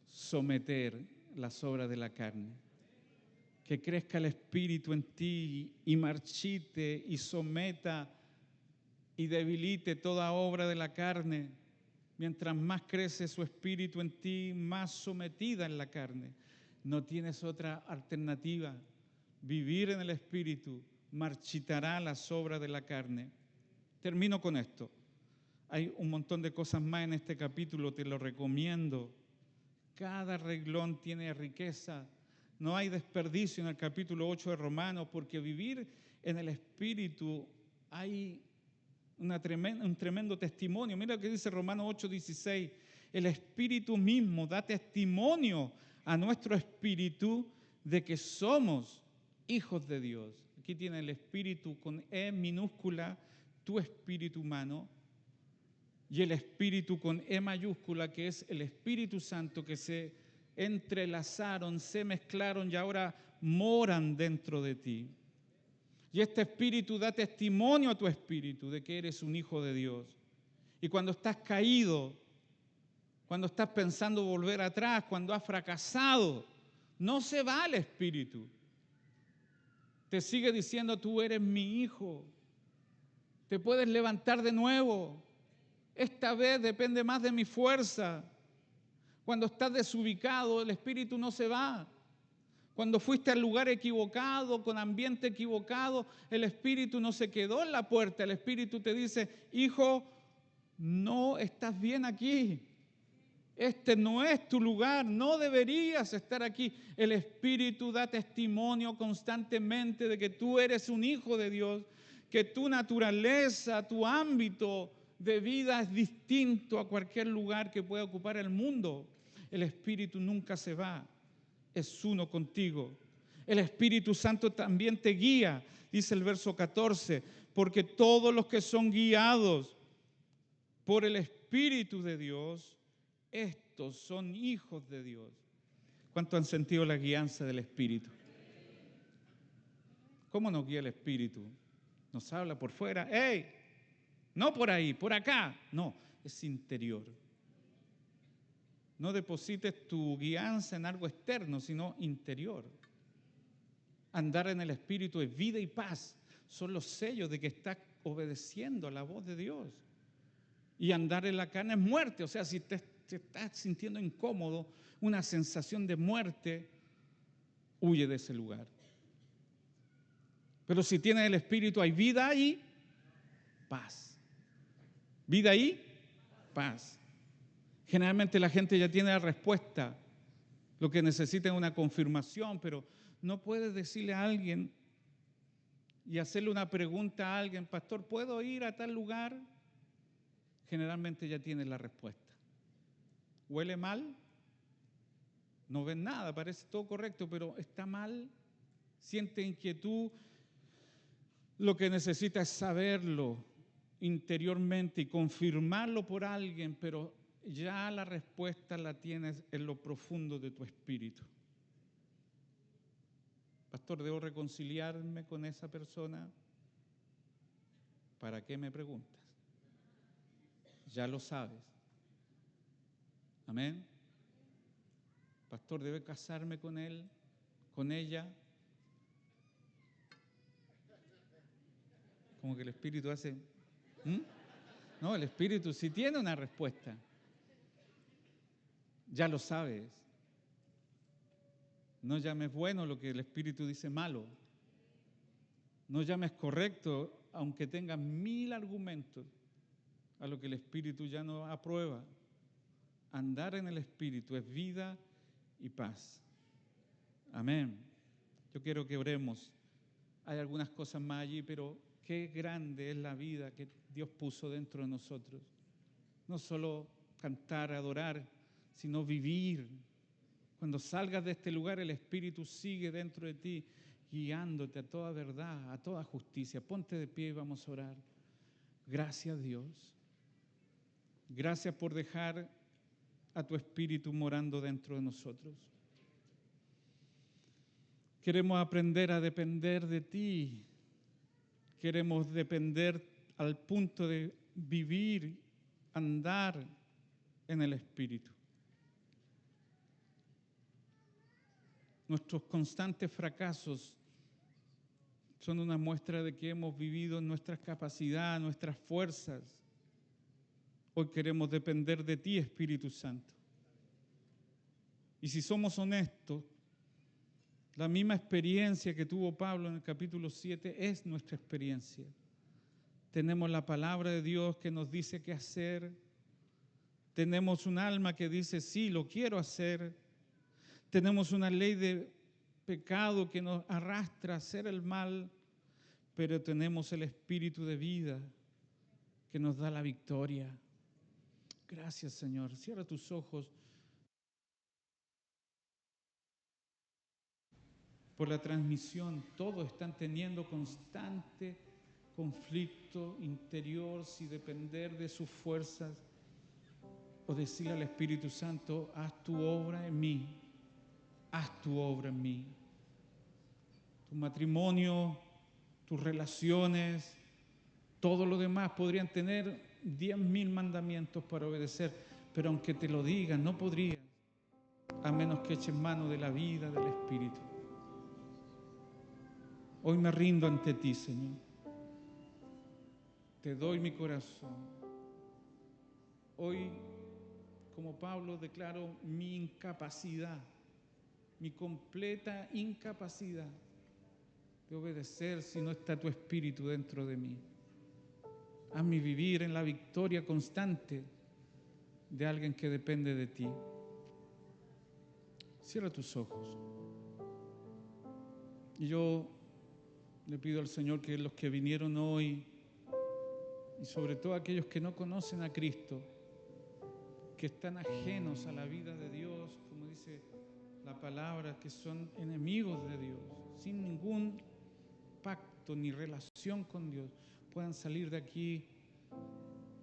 S1: someter las obras de la carne. Que crezca el Espíritu en ti y marchite y someta y debilite toda obra de la carne. Mientras más crece su Espíritu en ti, más sometida en la carne. No tienes otra alternativa. Vivir en el Espíritu marchitará las obras de la carne. Termino con esto. Hay un montón de cosas más en este capítulo, te lo recomiendo. Cada reglón tiene riqueza. No hay desperdicio en el capítulo 8 de Romanos, porque vivir en el Espíritu hay un tremendo testimonio. Mira lo que dice Romanos 8:16. El Espíritu mismo da testimonio a nuestro espíritu de que somos hijos de Dios. Aquí tiene el Espíritu con E minúscula, tu espíritu humano, y el Espíritu con E mayúscula, que es el Espíritu Santo, que se entrelazaron, se mezclaron y ahora moran dentro de ti. Y este Espíritu da testimonio a tu espíritu de que eres un hijo de Dios. Y cuando estás caído, cuando estás pensando volver atrás, cuando has fracasado, no se va el Espíritu. Te sigue diciendo, tú eres mi hijo. Te puedes levantar de nuevo. Esta vez depende más de mi fuerza. Cuando estás desubicado, el Espíritu no se va. Cuando fuiste al lugar equivocado, con ambiente equivocado, el Espíritu no se quedó en la puerta. El Espíritu te dice, hijo, no estás bien aquí. Este no es tu lugar, no deberías estar aquí. El Espíritu da testimonio constantemente de que tú eres un hijo de Dios, que tu naturaleza, tu ámbito de vida es distinto a cualquier lugar que pueda ocupar el mundo. El Espíritu nunca se va, es uno contigo. El Espíritu Santo también te guía, dice el verso 14, porque todos los que son guiados por el Espíritu de Dios, estos son hijos de Dios. ¿Cuántos han sentido la guianza del Espíritu? ¿Cómo nos guía el Espíritu? Nos habla por fuera. ¡Ey! No por ahí, por acá. No, es interior. No deposites tu guianza en algo externo, sino interior. Andar en el Espíritu es vida y paz. Son los sellos de que estás obedeciendo a la voz de Dios. Y andar en la carne es muerte. O sea, si te estás sintiendo incómodo, una sensación de muerte, huye de ese lugar. Pero si tienes el Espíritu, hay vida ahí, paz. Vida ahí, paz. Generalmente la gente ya tiene la respuesta. Lo que necesita es una confirmación, pero no puedes decirle a alguien y hacerle una pregunta a alguien, pastor, ¿puedo ir a tal lugar? Generalmente ya tienes la respuesta. ¿Huele mal? No ven nada, parece todo correcto, pero está mal. Siente inquietud. Lo que necesita es saberlo interiormente y confirmarlo por alguien, pero ya la respuesta la tienes en lo profundo de tu espíritu. Pastor, ¿debo reconciliarme con esa persona? ¿Para qué me preguntas? Ya lo sabes. Amén. Pastor, ¿debo casarme con él, con ella? Como que el Espíritu hace... No, el Espíritu sí tiene una respuesta. Ya lo sabes. No llames bueno lo que el Espíritu dice malo. No llames correcto, aunque tengas 1000 argumentos, a lo que el Espíritu ya no aprueba. Andar en el Espíritu es vida y paz. Amén. Yo quiero que oremos. Hay algunas cosas más allí, pero qué grande es la vida que Dios puso dentro de nosotros. No solo cantar, adorar, sino vivir. Cuando salgas de este lugar, el Espíritu sigue dentro de ti, guiándote a toda verdad, a toda justicia. Ponte de pie y vamos a orar. Gracias, Dios. Gracias por dejar a tu Espíritu morando dentro de nosotros. Queremos aprender a depender de ti. Queremos depender al punto de vivir, andar en el Espíritu. Nuestros constantes fracasos son una muestra de que hemos vivido en nuestras capacidades, nuestras fuerzas. Hoy queremos depender de ti, Espíritu Santo. Y si somos honestos, la misma experiencia que tuvo Pablo en el capítulo 7 es nuestra experiencia. Tenemos la palabra de Dios que nos dice qué hacer. Tenemos un alma que dice, sí, lo quiero hacer. Tenemos una ley de pecado que nos arrastra a hacer el mal, pero tenemos el Espíritu de vida que nos da la victoria. Gracias, Señor. Cierra tus ojos. Por la transmisión, todos están teniendo constante conflicto interior, si depender de sus fuerzas o decirle al Espíritu Santo, haz tu obra en mí, haz tu obra en mí. Tu matrimonio, tus relaciones, todo lo demás podrían tener 10.000 mandamientos para obedecer, pero aunque te lo digan, no podrías, a menos que eches mano de la vida del Espíritu. Hoy me rindo ante ti, Señor. Te doy mi corazón. Hoy, como Pablo, declaro mi incapacidad, mi completa incapacidad de obedecer si no está tu Espíritu dentro de mí. Hazme vivir en la victoria constante de alguien que depende de ti. Cierra tus ojos. Y yo le pido al Señor que los que vinieron hoy, y sobre todo aquellos que no conocen a Cristo, que están ajenos a la vida de Dios, como dice la palabra, que son enemigos de Dios, sin ningún pacto ni relación con Dios, puedan salir de aquí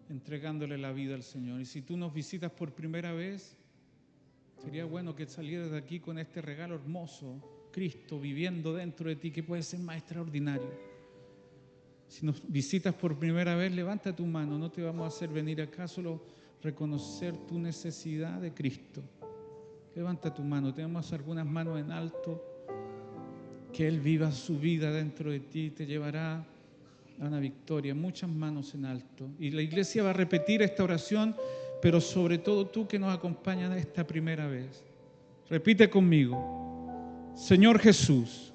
S1: entregándole la vida al Señor. Y si tú nos visitas por primera vez, sería bueno que salieras de aquí con este regalo hermoso, Cristo viviendo dentro de ti, que puede ser más extraordinario. Si nos visitas por primera vez, levanta tu mano, no te vamos a hacer venir acá, solo reconocer tu necesidad de Cristo. Levanta tu mano, tenemos algunas manos en alto, que Él viva su vida dentro de ti, te llevará a una victoria. Muchas manos en alto. Y la iglesia va a repetir esta oración, pero sobre todo tú que nos acompañas esta primera vez. Repite conmigo. Señor Jesús,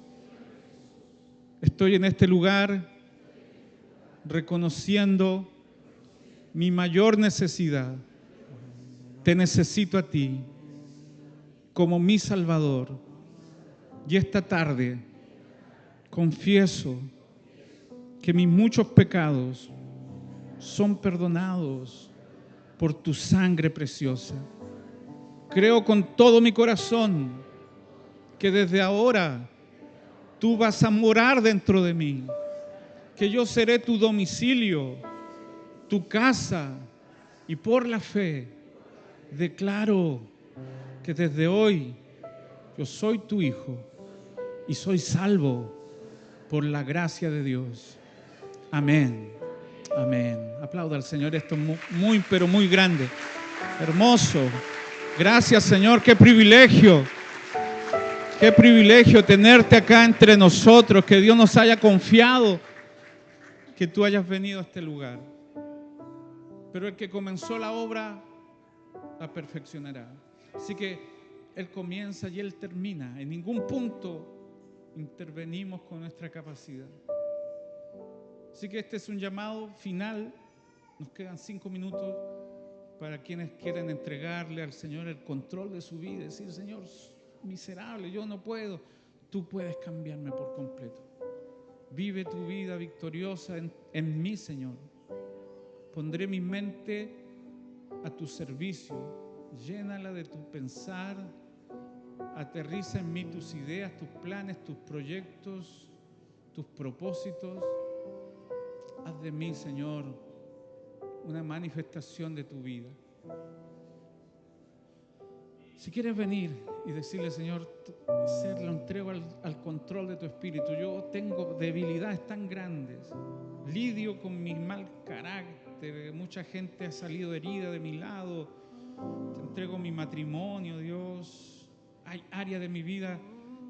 S1: estoy en este lugar reconociendo mi mayor necesidad. Te necesito a ti como mi Salvador. Y esta tarde confieso que mis muchos pecados son perdonados por tu sangre preciosa. Creo con todo mi corazón que desde ahora tú vas a morar dentro de mí, que yo seré tu domicilio, tu casa, y por la fe declaro que desde hoy yo soy tu hijo y soy salvo por la gracia de Dios. Amén. Amén. Aplauda al Señor, esto es muy, pero muy grande. Hermoso. Gracias, Señor, qué privilegio. Qué privilegio tenerte acá entre nosotros, que Dios nos haya confiado, que tú hayas venido a este lugar. Pero el que comenzó la obra la perfeccionará. Así que Él comienza y Él termina. En ningún punto intervenimos con nuestra capacidad. Así que este es un llamado final. Nos quedan 5 minutos para quienes quieren entregarle al Señor el control de su vida. Decir, Señor, miserable, yo no puedo. Tú puedes cambiarme por completo. Vive tu vida victoriosa en mí, Señor. Pondré mi mente a tu servicio. Llénala de tu pensar. Aterriza en mí tus ideas, tus planes, tus proyectos, tus propósitos. Haz de mí, Señor, una manifestación de tu vida. Si quieres venir y decirle, Señor, lo entrego al control de tu espíritu. Yo tengo debilidades tan grandes, lidio con mi mal carácter, mucha gente ha salido herida de mi lado. Te entrego mi matrimonio, Dios. Hay áreas de mi vida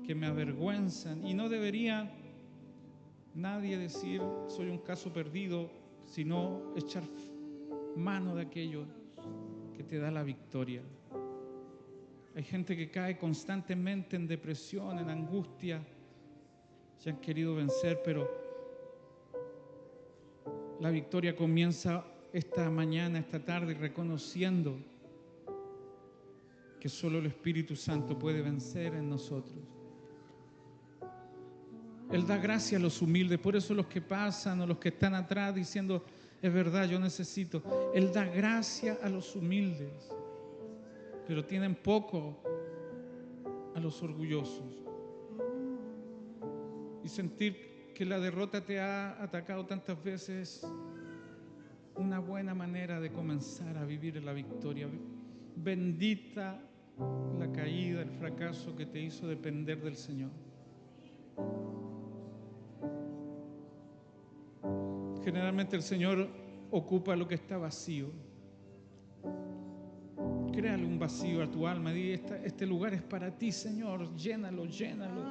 S1: que me avergüenzan y no debería nadie decir soy un caso perdido, sino echar mano de aquello que te da la victoria. Hay gente que cae constantemente en depresión, en angustia. Se han querido vencer, pero la victoria comienza esta mañana, esta tarde, reconociendo que solo el Espíritu Santo puede vencer en nosotros. Él da gracia a los humildes, por eso los que pasan o los que están atrás diciendo, es verdad, yo necesito. Él da gracia a los humildes, pero tienen poco a los orgullosos. Y sentir que la derrota te ha atacado tantas veces, una buena manera de comenzar a vivir en la victoria. Bendita la caída, el fracaso que te hizo depender del Señor. Generalmente el Señor ocupa lo que está vacío. Créale un vacío a tu alma. Di, este lugar es para ti, Señor. Llénalo, llénalo.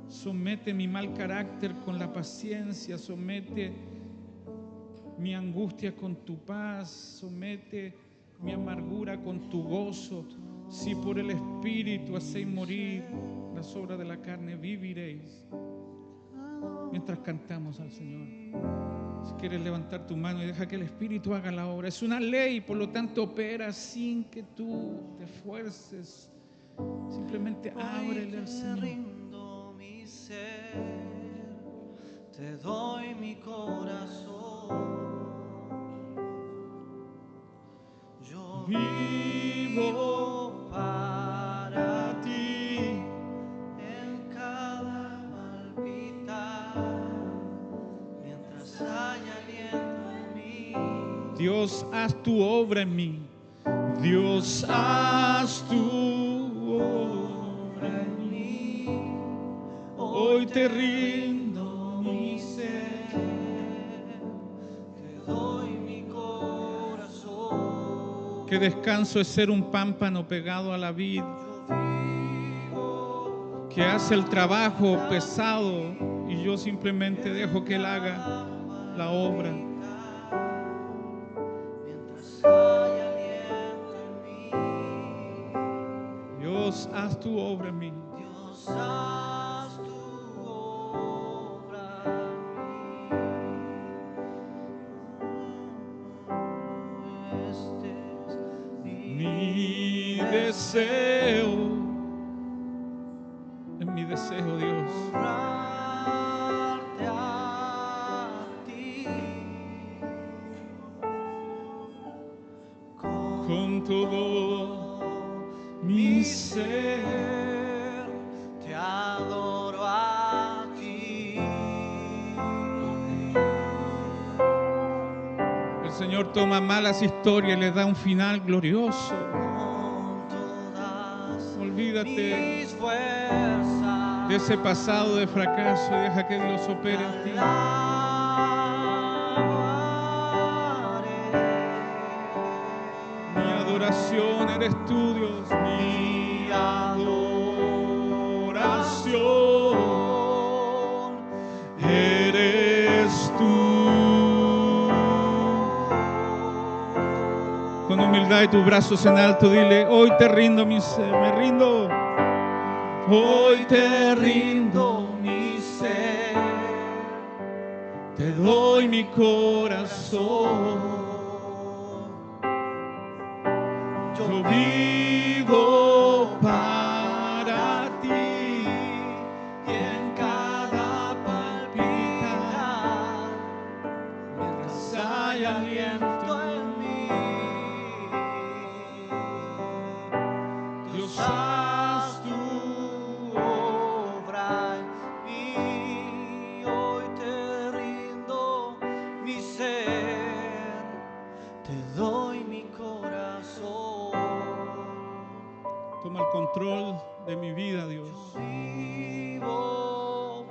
S1: Somete mi mal carácter con la paciencia. Somete mi angustia con tu paz. Somete mi amargura con tu gozo. Si por el Espíritu hacéis morir las obras de la carne, viviréis. Mientras cantamos al Señor, si quieres levantar tu mano y deja que el Espíritu haga la obra. Es una ley, por lo tanto opera sin que tú te esfuerces. Simplemente ábrele al Señor.
S2: Rindo mi ser, te doy mi corazón. Yo vivo para ti en cada palpitar, mientras haya aliento en mí.
S1: Dios, haz tu obra en mí. Dios, haz tu obra en mí. Hoy te rindo mi ser,
S2: te doy mi corazón.
S1: que descanso es ser un pámpano pegado a la vid, que hace el trabajo pesado y yo simplemente dejo que Él haga la obra.
S2: Mientras haya aliento en mí.
S1: Dios, haz tu obra en mí.
S2: Dios, haz tu obra en mí. Este es
S1: Mi deseo, es mi deseo, Dios,
S2: honrarte a ti
S1: con todo mi ser.
S2: te adoro a ti.
S1: El Señor toma malas historias y les da un final glorioso.
S2: Con todas
S1: Olvídate
S2: mis fuerzas
S1: de ese pasado de fracaso y deja que Dios opere en ti. Mi adoración eres tú, Dios, mi adoración eres tú. Con humildad y tus brazos en alto, dile, hoy te rindo mi ser, me rindo. Hoy te rindo mi ser, te doy mi corazón. Yo vivo para ti y en cada palpitar, mientras haya aliento en mí. Dios, haz tu
S2: obra en mí. Hoy te rindo mi ser,
S1: Dios.
S2: Vivo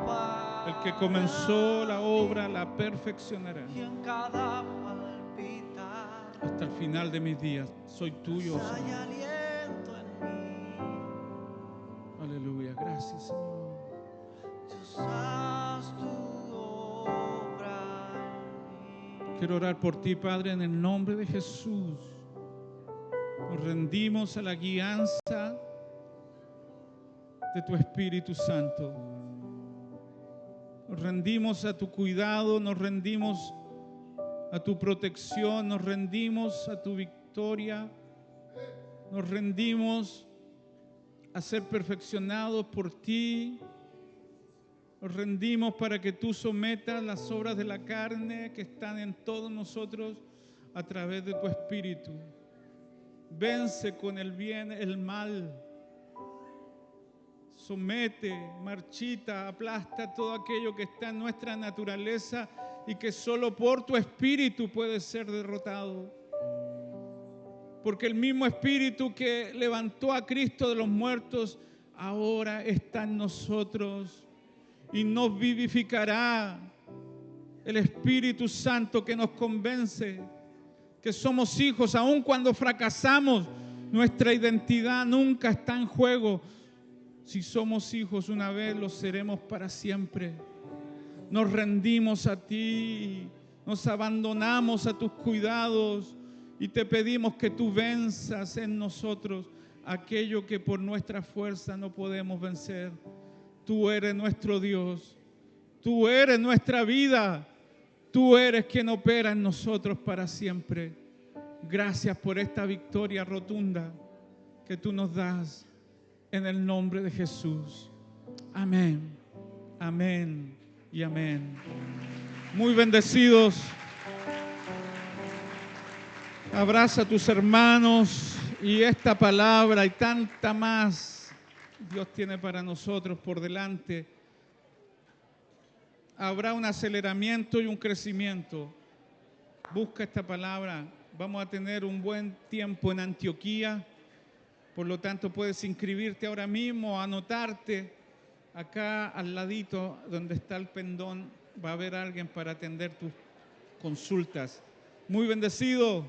S1: El que
S2: para
S1: comenzó la obra
S2: ti,
S1: la perfeccionará
S2: y en cada palpitar
S1: hasta el final de mis días. Soy tuyo,
S2: hay
S1: Señor.
S2: aliento en mí.
S1: Aleluya. Gracias, Señor.
S2: Dios, haz tu obra en mí.
S1: Quiero orar por ti, Padre, en el nombre de Jesús. Nos rendimos a la guianza de tu Espíritu Santo. Nos rendimos a tu cuidado, nos rendimos a tu protección, nos rendimos a tu victoria, nos rendimos a ser perfeccionados por ti. Nos rendimos para que tú sometas las obras de la carne que están en todos nosotros a través de tu Espíritu. Vence con el bien el mal. Somete, marchita, aplasta todo aquello que está en nuestra naturaleza y que solo por tu Espíritu puede ser derrotado. Porque el mismo Espíritu que levantó a Cristo de los muertos ahora está en nosotros y nos vivificará. El Espíritu Santo que nos convence que somos hijos, aun cuando fracasamos, nuestra identidad nunca está en juego. Si somos hijos una vez, lo seremos para siempre. Nos rendimos a ti, nos abandonamos a tus cuidados y te pedimos que tú venzas en nosotros aquello que por nuestra fuerza no podemos vencer. Tú eres nuestro Dios, tú eres nuestra vida, tú eres quien opera en nosotros para siempre. Gracias por esta victoria rotunda que tú nos das en el nombre de Jesús. Amén, amén y amén. Muy bendecidos. Abraza a tus hermanos y esta palabra y tanta más Dios tiene para nosotros por delante. Habrá un aceleramiento y un crecimiento. Busca esta palabra. Vamos a tener un buen tiempo en Antioquía. Por lo tanto, puedes inscribirte ahora mismo, anotarte. Acá al ladito donde está el pendón va a haber alguien para atender tus consultas. Muy bendecido.